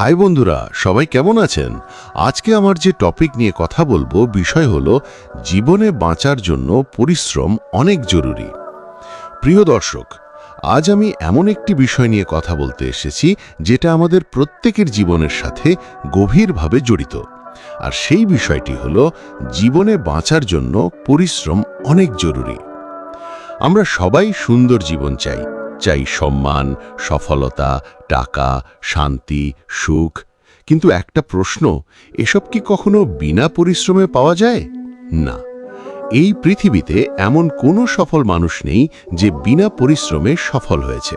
High বন্ধুরা, সবাই কেমন আছেন? আজকে আমার যে টপিক নিয়ে কথা বলবো বিষয় হলো জীবনে বাঁচার জন্য পরিশ্রম অনেক জরুরি। প্রিয় দর্শক, আজ আমি এমন একটি বিষয় নিয়ে কথা বলতে এসেছি যেটা আমাদের প্রত্যেকের জীবনের সাথে গভীরভাবে জড়িত। আর সেই বিষয়টি হলো জীবনে বাঁচার জন্য পরিশ্রম অনেক জরুরি। আমরা সবাই সুন্দর জীবন চাই, সম্মান, সফলতা, টাকা, শান্তি, সুখ। কিন্তু একটা প্রশ্ন, এসব কি কখনো বিনা পরিশ্রমে পাওয়া যায়? না। এই পৃথিবীতে এমন কোনো সফল মানুষ নেই যে বিনা পরিশ্রমে সফল হয়েছে।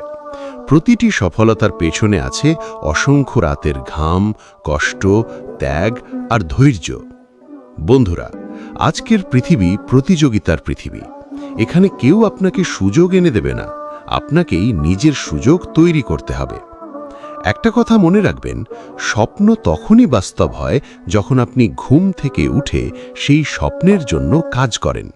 প্রতিটি সফলতার পেছনে আছে অসংখ্য রাতের ঘাম, কষ্ট, ত্যাগ আর ধৈর্য। বন্ধুরা, আজকের পৃথিবী প্রতিযোগিতার পৃথিবী। এখানে কেউ আপনাকে সুযোগ এনে দেবে না, আপনাকেই নিজের সুযোগ তৈরি করতে হবে। একটা কথা মনে রাখবেন, স্বপ্ন তখনই বাস্তব হয় যখন আপনি ঘুম থেকে উঠে সেই স্বপ্নের জন্য কাজ করেন।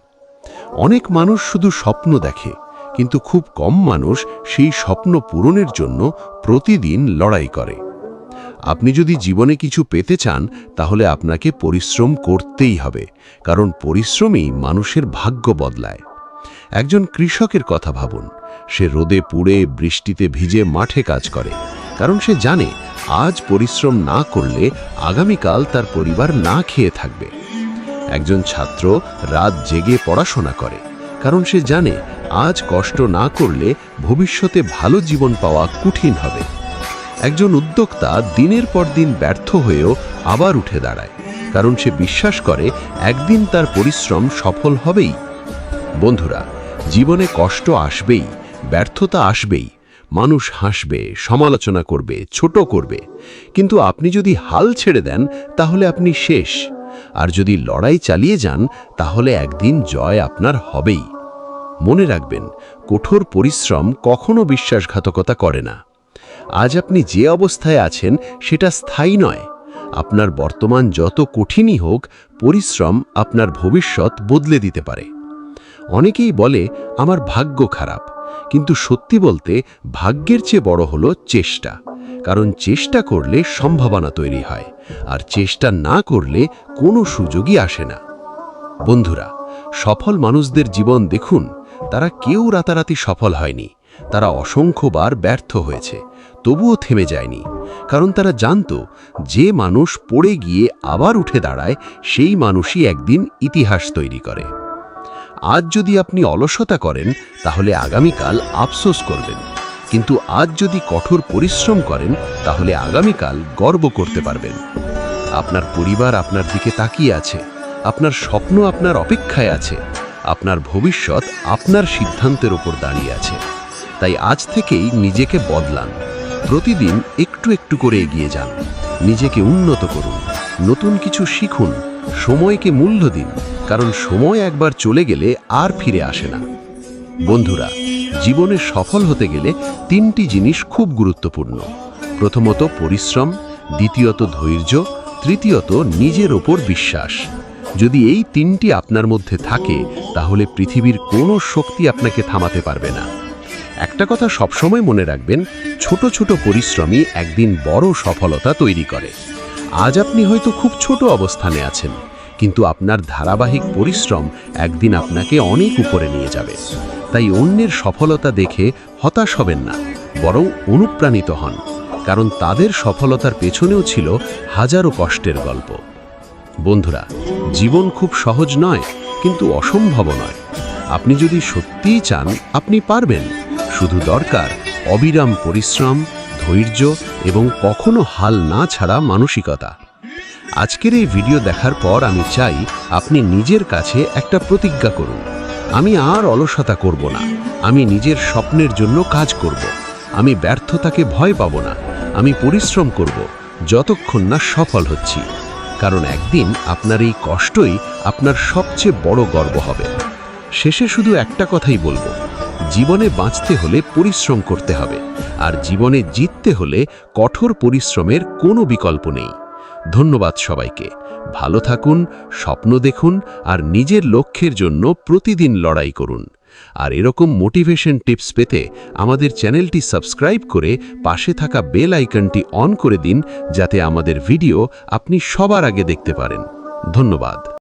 অনেক মানুষ শুধু স্বপ্ন দেখে, কিন্তু খুব কম মানুষ সেই স্বপ্ন পূরণের জন্য প্রতিদিন লড়াই করে। আপনি যদি জীবনে কিছু পেতে চান, তাহলে আপনাকে পরিশ্রম করতেই হবে, কারণ পরিশ্রমই মানুষের ভাগ্য বদলায়। একজন কৃষকের কথা ভাবুন। সে রোদে পুড়ে বৃষ্টিতে ভিজে মাঠে কাজ করে, কারণ সে জানে আজ পরিশ্রম না করলে আগামীকাল তার পরিবার না খেয়ে থাকবে। একজন ছাত্র রাত জেগে পড়াশোনা করে, কারণ সে জানে আজ কষ্ট না করলে ভবিষ্যতে ভালো জীবন পাওয়া কঠিন হবে। একজন উদ্যোক্তা দিনের পর দিন ব্যর্থ হয়েও আবার উঠে দাঁড়ায়, কারণ সে বিশ্বাস করে একদিন তার পরিশ্রম সফল হবেই। বন্ধুরা, জীবনে কষ্ট আসবেই, ব্যর্থতা আসবেই, মানুষ হাসবে, সমালোচনা করবে, ছোট করবে। কিন্তু আপনি যদি হাল ছেড়ে দেন, তাহলে আপনি শেষ। আর যদি লড়াই চালিয়ে যান, তাহলে একদিন জয় আপনার হবেই। মনে রাখবেন, কঠোর পরিশ্রম কখনো বিশ্বাসঘাতকতা করে না। আজ আপনি যে অবস্থায় আছেন সেটা স্থায়ী নয়। আপনার বর্তমান যত কঠিনই হোক, পরিশ্রম আপনার ভবিষ্যৎ বদলে দিতে পারে। অনেকেই বলে আমার ভাগ্য খারাপ, কিন্তু সত্যি বলতে ভাগ্যের চেয়ে বড় হলো চেষ্টা। কারণ চেষ্টা করলে সম্ভাবনা তৈরি হয়, আর চেষ্টা না করলে কোনো সুযোগই আসে না। বন্ধুরা, সফল মানুষদের জীবন দেখুন। তারা কেউ রাতারাতি সফল হয়নি, তারা অসংখ্যবার ব্যর্থ হয়েছে, তবুও থেমে যায়নি। কারণ তারা জানত, যে মানুষ পড়ে গিয়ে আবার উঠে দাঁড়ায়, সেই মানুষই একদিন ইতিহাস তৈরি করে। আজ যদি আপনি অলসতা করেন, তাহলে আগামীকাল আফসোস করবেন। কিন্তু আজ যদি কঠোর পরিশ্রম করেন, তাহলে আগামীকাল গর্ব করতে পারবেন। আপনার পরিবার আপনার দিকে তাকিয়ে আছে, আপনার স্বপ্ন আপনার অপেক্ষায় আছে, আপনার ভবিষ্যৎ আপনার সিদ্ধান্তের উপর দাঁড়িয়ে আছে। তাই আজ থেকেই নিজেকে বদলান, প্রতিদিন একটু একটু করে এগিয়ে যান, নিজেকে উন্নত করুন, নতুন কিছু শিখুন, সময়কে মূল্য দিন, কারণ সময় একবার চলে গেলে আর ফিরে আসে না। বন্ধুরা, জীবনে সফল হতে গেলে তিনটি জিনিস খুব গুরুত্বপূর্ণ। প্রথমত পরিশ্রম, দ্বিতীয়ত ধৈর্য, তৃতীয়ত নিজের ওপর বিশ্বাস। যদি এই তিনটি আপনার মধ্যে থাকে, তাহলে পৃথিবীর কোনো শক্তি আপনাকে থামাতে পারবে না। একটা কথা সবসময় মনে রাখবেন, ছোট ছোট পরিশ্রমই একদিন বড় সফলতা তৈরি করে। আজ আপনি হয়তো খুব ছোট অবস্থানে আছেন, কিন্তু আপনার ধারাবাহিক পরিশ্রম একদিন আপনাকে অনেক উপরে নিয়ে যাবে। তাই অন্যের সফলতা দেখে হতাশ হবেন না, বরং অনুপ্রাণিত হন, কারণ তাদের সফলতার পেছনেও ছিল হাজারো কষ্টের গল্প। বন্ধুরা, জীবন খুব সহজ নয়, কিন্তু অসম্ভব নয়। আপনি যদি সত্যিই চান, আপনি পারবেন। শুধু দরকার অবিরাম পরিশ্রম, ধৈর্য এবং কখনো হাল না ছাড়া মানসিকতা। আজকের এই ভিডিও দেখার পর আমি চাই আপনি নিজের কাছে একটা প্রতিজ্ঞা করুন। আমি আর অলসতা করব না, আমি নিজের স্বপ্নের জন্য কাজ করব, আমি ব্যর্থতাকে ভয় পাব না, আমি পরিশ্রম করব যতক্ষণ না সফল হচ্ছি। কারণ একদিন আপনার এই কষ্টই আপনার সবচেয়ে বড় গর্ব হবে। শেষে শুধু একটা কথাই বলবো, জীবনে বাঁচতে হলে পরিশ্রম করতে হবে, আর জীবনে জিততে হলে কঠোর পরিশ্রমের কোনো বিকল্প নেই। ধন্যবাদ সবাইকে। ভালো থাকুন, স্বপ্ন দেখুন আর নিজের লক্ষ্যের জন্য প্রতিদিন লড়াই করুন। আর এরকম মোটিভেশন টিপস পেতে আমাদের চ্যানেলটি সাবস্ক্রাইব করে পাশে থাকা বেল আইকনটি অন করে দিন, যাতে আমাদের ভিডিও আপনি সবার আগে দেখতে পারেন। ধন্যবাদ।